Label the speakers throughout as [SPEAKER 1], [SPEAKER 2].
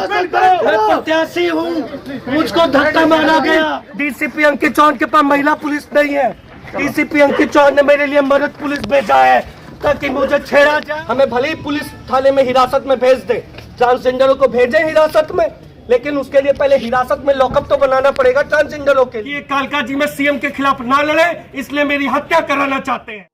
[SPEAKER 1] मैं प्रत्याशी हूँ, मुझको धक्का मारा गया। डीसीपी अंकित चौहान के पास महिला पुलिस नहीं है। डीसीपी अंकित चौहान ने मेरे लिए मर्द पुलिस भेजा है ताकि मुझे छेड़ा जाए। हमें भले ही पुलिस थाने में हिरासत में भेज दे, ट्रांसजेंडरों को भेजे हिरासत में, लेकिन उसके लिए पहले हिरासत में लॉकअप तो बनाना पड़ेगा ट्रांसजेंडरों के लिए। कालका जी में सीएम के खिलाफ ना लड़े, इसलिए मेरी हत्या कराना चाहते हैं।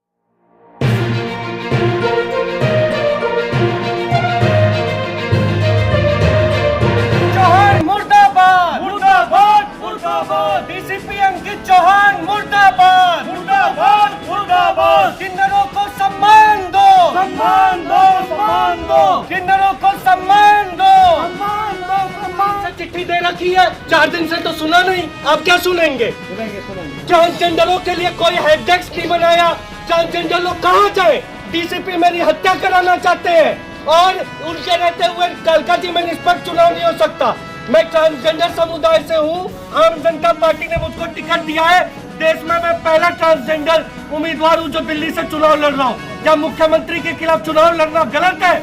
[SPEAKER 1] चौहान मुर्दाबाद, मुर्दाबाद, मुर्दाबाद। डीसीपी अंकित चौहान मुर्दाबाद, मुर्दाबाद, मुर्दाबाद। किन्नरों को सम्मान दो, सम्मान दो, सम्मान दो। किन्नरों को सम्मान दो, सम्मान दो, सम्मान। चिट्ठी दे रखी है, 4 दिन से तो सुना नहीं, आप क्या सुनेंगे? ट्रांसजेंडरों के लिए कोई हेल्प डेस्क नहीं बनाया। ट्रांसजेंडर लोग कहाँ जाए? डीसीपी मेरी हत्या कराना चाहते हैं और उनके रहते हुए कालका जी में निष्पक्ष चुनाव नहीं हो सकता। मैं ट्रांसजेंडर समुदाय से हूँ, आम जनता पार्टी ने मुझको टिकट दिया है। देश में मैं पहला ट्रांसजेंडर उम्मीदवार हूँ जो दिल्ली से चुनाव लड़ रहा हूँ। क्या मुख्यमंत्री के खिलाफ चुनाव लड़ना गलत है?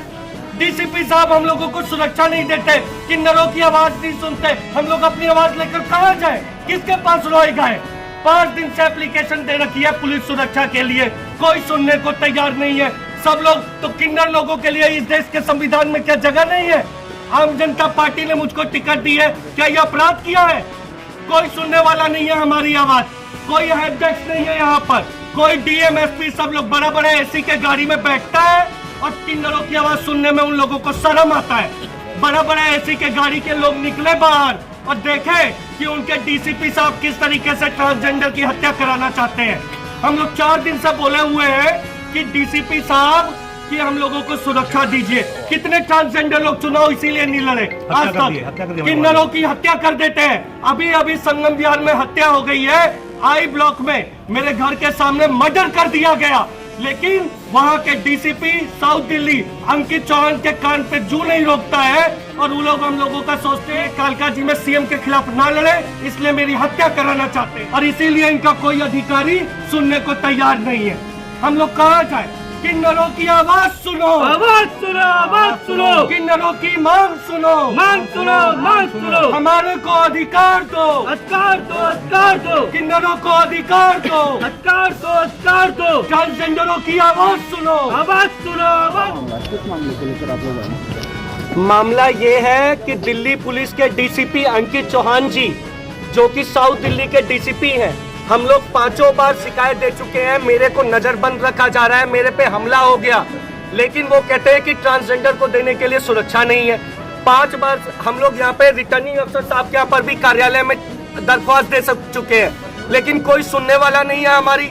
[SPEAKER 1] डीसीपी साहब हम लोगों को सुरक्षा नहीं देते, किन्नरों की आवाज नहीं सुनते। हम लोग अपनी आवाज लेकर कहाँ जाए, किसके पास रोए गए? 5 दिन से एप्लीकेशन दे रखी है पुलिस सुरक्षा के लिए, कोई सुनने को तैयार नहीं है। सब लोग तो किन्नर लोगों के लिए इस देश के संविधान में क्या जगह नहीं है? आम जनता पार्टी ने मुझको टिकट दी है, क्या यह अपराध किया है? कोई सुनने वाला नहीं है हमारी आवाज, कोई हेल्प डेस्क नहीं है यहाँ पर, कोई डीएम एसपी सब लोग बड़ा बड़ा एसी के गाड़ी में बैठता है और किन्नरों की आवाज सुनने में उन लोगों को शर्म आता है। बड़ा बड़ा एसी के गाड़ी के लोग निकले बाहर और देखे कि उनके डीसीपी साहब किस तरीके से ट्रांसजेंडर की हत्या कराना चाहते हैं। हम लोग 4 दिन से बोले हुए हैं कि डीसीपी साहब कि हम लोगों को सुरक्षा दीजिए। कितने ट्रांसजेंडर लोग चुनाव इसीलिए नहीं लड़े आज तक? किन्नरों की हत्या कर देते हैं। अभी अभी संगम विहार में हत्या हो गई है, आई ब्लॉक में मेरे घर के सामने मर्डर कर दिया गया, लेकिन वहां के डीसीपी साउथ दिल्ली अंकित चौहान के कान पे जू नहीं रोकता है और वो लोग हम लोगों का सोचते हैं कालका जी में सीएम के खिलाफ ना लड़े, इसलिए मेरी हत्या कराना चाहते हैं और इसीलिए इनका कोई अधिकारी सुनने को तैयार नहीं है। हम लोग कहाँ जाए? किन्नरों की आवाज सुनो, आवाज सुनो, आवाज सुनो। किन्नरों की मांग सुनो, मांग सुनो, मांग सुनो। हमारे को अधिकार दो, अधिकार दो, अधिकार दो। किन्नरों को अधिकार दो, अधिकार दो, अधिकार दो। ट्रांसजेंडरों की आवाज सुनो, आवाज सुनो, आवाज।
[SPEAKER 2] किस मामले को लेकर आप लोग आए?
[SPEAKER 1] मामला ये है कि दिल्ली पुलिस के डीसीपी अंकित चौहान जी, जो कि साउथ दिल्ली के डीसीपी हैं, हम लोग 5 बार शिकायत दे चुके हैं। मेरे को नजरबंद रखा जा रहा है, मेरे पे हमला हो गया, लेकिन वो कहते हैं कि ट्रांसजेंडर को देने के लिए सुरक्षा नहीं है। 5 बार हम लोग यहाँ पे रिटर्निंग अफसर साहब के यहाँ पर भी कार्यालय में दरख्वास्त दे चुके हैं, लेकिन कोई सुनने वाला नहीं है हमारी।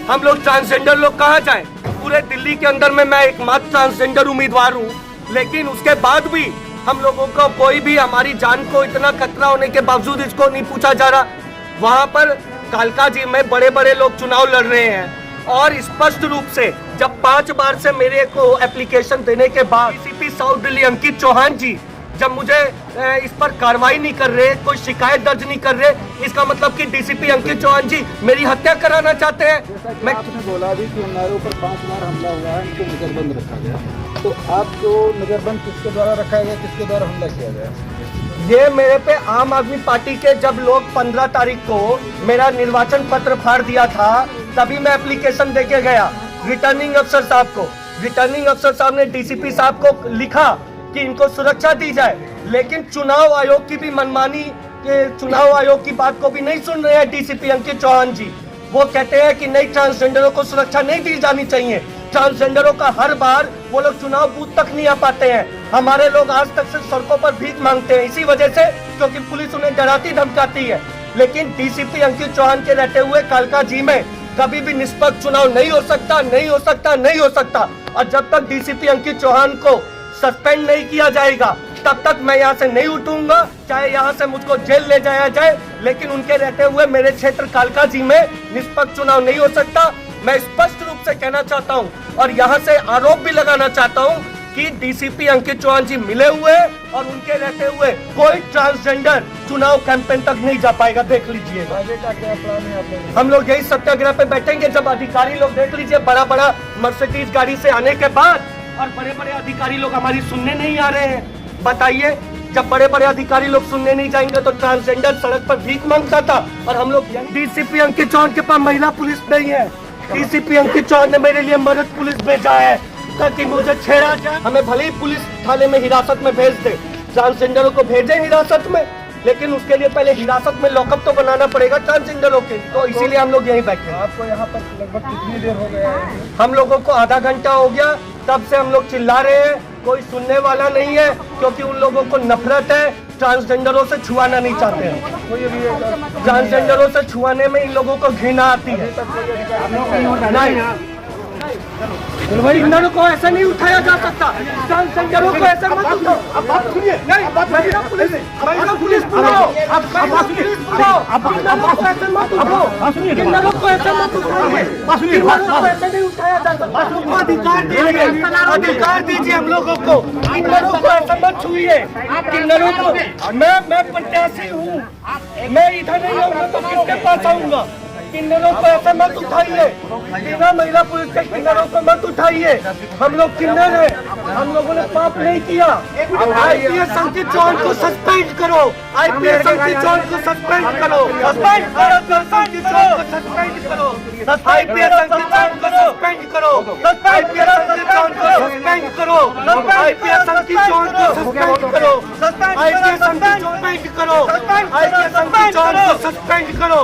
[SPEAKER 1] हम लोग ट्रांसजेंडर लोग कहाँ जाएं? पूरे दिल्ली के अंदर में मैं एकमात्र ट्रांसजेंडर उम्मीदवार हूँ, लेकिन उसके बाद भी हम लोगों को कोई भी हमारी जान को इतना खतरा होने के बावजूद इसको नहीं पूछा जा रहा। वहाँ पर कालका जी में बड़े बड़े लोग चुनाव लड़ रहे हैं और स्पष्ट रूप से जब 5 बार से मेरे को एप्लीकेशन देने के बाद डीसीपी साउथ दिल्ली अंकित चौहान जी जब मुझे इस पर कार्रवाई नहीं कर रहे, कोई शिकायत दर्ज नहीं कर रहे, इसका मतलब कि डीसीपी अंकित चौहान जी मेरी हत्या कराना चाहते हैं।
[SPEAKER 2] मैं आपने बोला भी कि हमारे ऊपर 5 बार हमला हुआ है, इनको नजरबंद रखा गया, तो आपको नजरबंद किसके द्वारा रखा गया, किसके द्वारा हमला किया गया?
[SPEAKER 1] ये मेरे पे आम आदमी पार्टी के जब लोग 15 तारीख को मेरा निर्वाचन पत्र फाड़ दिया था, तभी मैं एप्लीकेशन देके गया रिटर्निंग अफसर साहब को। रिटर्निंग अफसर साहब ने डीसीपी साहब को लिखा कि इनको सुरक्षा दी जाए, लेकिन चुनाव आयोग की भी मनमानी, चुनाव आयोग की बात को भी नहीं सुन रहे हैं डीसीपी अंकित चौहान जी। वो कहते हैं कि नहीं, ट्रांसजेंडरों को सुरक्षा नहीं दी जानी चाहिए। ट्रांसजेंडरों का हर बार वो लोग चुनाव बूथ तक नहीं आ पाते हैं। हमारे लोग आज तक से सड़कों पर भीख मांगते हैं इसी वजह से, क्योंकि पुलिस उन्हें डराती धमकाती है। लेकिन डीसीपी अंकित चौहान के रहते हुए कालका जी में कभी भी निष्पक्ष चुनाव नहीं हो सकता, नहीं हो सकता, नहीं हो सकता। और जब तक डीसीपी अंकित चौहान को सस्पेंड नहीं किया जाएगा तब तक मैं यहाँ से नहीं उठूंगा, चाहे यहाँ से मुझको जेल ले जाया जाए, लेकिन उनके रहते हुए मेरे क्षेत्र कालका जी में निष्पक्ष चुनाव नहीं हो सकता। मैं स्पष्ट रूप से कहना चाहता हूँ और यहाँ से आरोप भी लगाना चाहता हूँ कि डीसीपी अंकित चौहान जी मिले हुए और उनके रहते हुए कोई ट्रांसजेंडर चुनाव कैंपेन तक नहीं जा पाएगा। देख लीजिए हम लोग यही सत्याग्रह पे बैठेंगे जब अधिकारी लोग, देख लीजिए बड़ा बड़ा मर्सिडीज गाड़ी से आने के बाद और बड़े बड़े अधिकारी लोग हमारी सुनने नहीं आ रहे हैं। बताइए जब बड़े बड़े अधिकारी लोग सुनने नहीं जाएंगे तो ट्रांसजेंडर सड़क पर भीख मांगता था। और हम लोग डीसीपी अंकित चौहान के पास महिला पुलिस नहीं है। डीसीपी अंकित चौहान ने मेरे लिए मर्द पुलिस भेजा है ताकि मुझे छेड़ा जाए। हमें भले ही पुलिस थाने में हिरासत में भेज दे, ट्रांसजेंडरों को भेजे हिरासत में, लेकिन उसके लिए पहले हिरासत में लॉकअप तो बनाना पड़ेगा ट्रांसजेंडरों के। तो इसीलिए हम लोग यहीं बैठे हैं।
[SPEAKER 2] आपको यहाँ पर लगभग कितनी देर हो गया है?
[SPEAKER 1] हम लोगों को आधा घंटा हो गया, तब से हम लोग चिल्ला रहे हैं, कोई सुनने वाला नहीं है, क्योंकि उन लोगों को नफरत है, ट्रांसजेंडरों से छुआना नहीं चाहते हैं। ट्रांसजेंडरों से छुआने में इन लोगों को घृणा आती है। किन्नरों को ऐसा नहीं उठाया जा सकता, ट्रांसजेंडरों को ऐसा मत उठाओ। अब बात सुनिए, नहीं महिला पुलिस बुलाओ, किन्नरों को ऐसा मत उठाओ, किन्नरों को ऐसा मत उठाइए, किन्नरों को ऐसा नहीं उठाया जा सकता। अधिकार दीजिए हम लोगों को, किन्नरों को ऐसा मत छुइए। किन्नरों को मैं प्रत्याशी हूँ, मैं इधर नहीं आऊंगा तो किसके पास आऊंगा? किन्नरों को ऐसा मत उठाइए, बिना महिला पुलिस के किन्नरों को मत उठाइए। हम लोग किन्नर हैं, हम लोगों ने पाप नहीं किया। आईपीएस अंकित चौहान को सस्पेंड करो, आईपीएस अंकित चौहान को सस्पेंड करो, सस्पेंड करो, अंकित चौहान को सस्पेंड करो, आईपीएस अंकित चौहान को सस्पेंड करो, आईपीएस अंकित चौहान को सस्पेंड करो, आईपीएस अंकित चौहान को सस्पेंड करो, आईपीएस अंकित सस्पेंड करो, आईपीएस अंकित चौहान को सस्पेंड करो,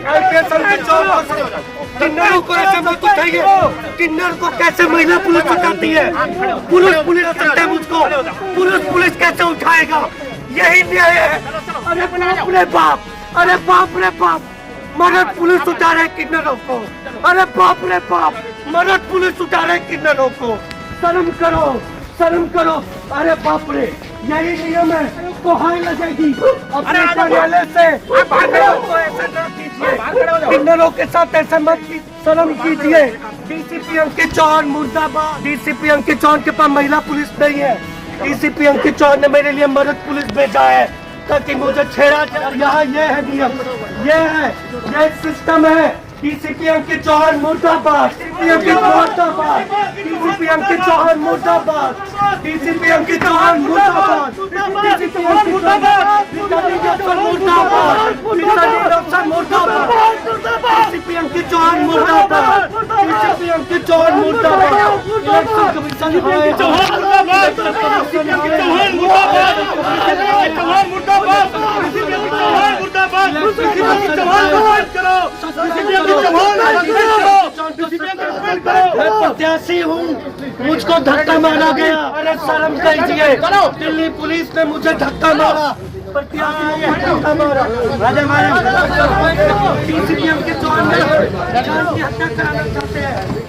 [SPEAKER 1] आईपीएस किन्नरों को ऐसे मत उठाइए। किन्नर को कैसे महिला पुलिस उठाती है? पुलिस सकते मुझको, पुलिस कैसे उठाएगा? यही न्याय है। अरे बाप रे बाप, अरे बाप रे बाप, मर्द पुलिस उठा रहे किन्नरों को। अरे बाप रे बाप, मर्द पुलिस उठा रहे किन्नरों को। शर्म करो, शर्म करो। अरे बाप रे, यही नियम है, कोहाई लगेगी अपने कार्यालय से। किन्नरों को ऐसा न कीजिए, किन्नरों के साथ ऐसा मत कीजिए, शर्म कीजिए। डीसीपी अंकित चौहान मुर्दाबाद। डीसीपी अंकित चौहान के पास महिला पुलिस नहीं है। डीसीपी अंकित चौहान ने मेरे लिए मर्द पुलिस भेजा है ताकि मुझे छेड़ा जाए। यहाँ ये है नियम, ये सिस्टम है। डीसीपी अंकित चौहान मुर्दाबाद, डीसीपी अंकित मुर्दाबाद, डीसीपी अंकित चौहान मुर्दाबाद, डीसीपी अंकित चौहान मुर्दाबाद, डीसीपी अंकित मुर्दाबाद, डीसीपी अंकित चौहान मुर्दाबाद, डीसीपी अंकित चौहान मुर्दाबाद, इलेक्शन कमीशन मैं प्रत्याशी हूँ, मुझको धक्का मारा गया। अरे शर्म कीजिए, दिल्ली पुलिस ने मुझे धक्का मारा, प्रत्याशी ने धक्का मारा। डीसीपी अंकित चौहान ने हत्या कराना चाहते हैं।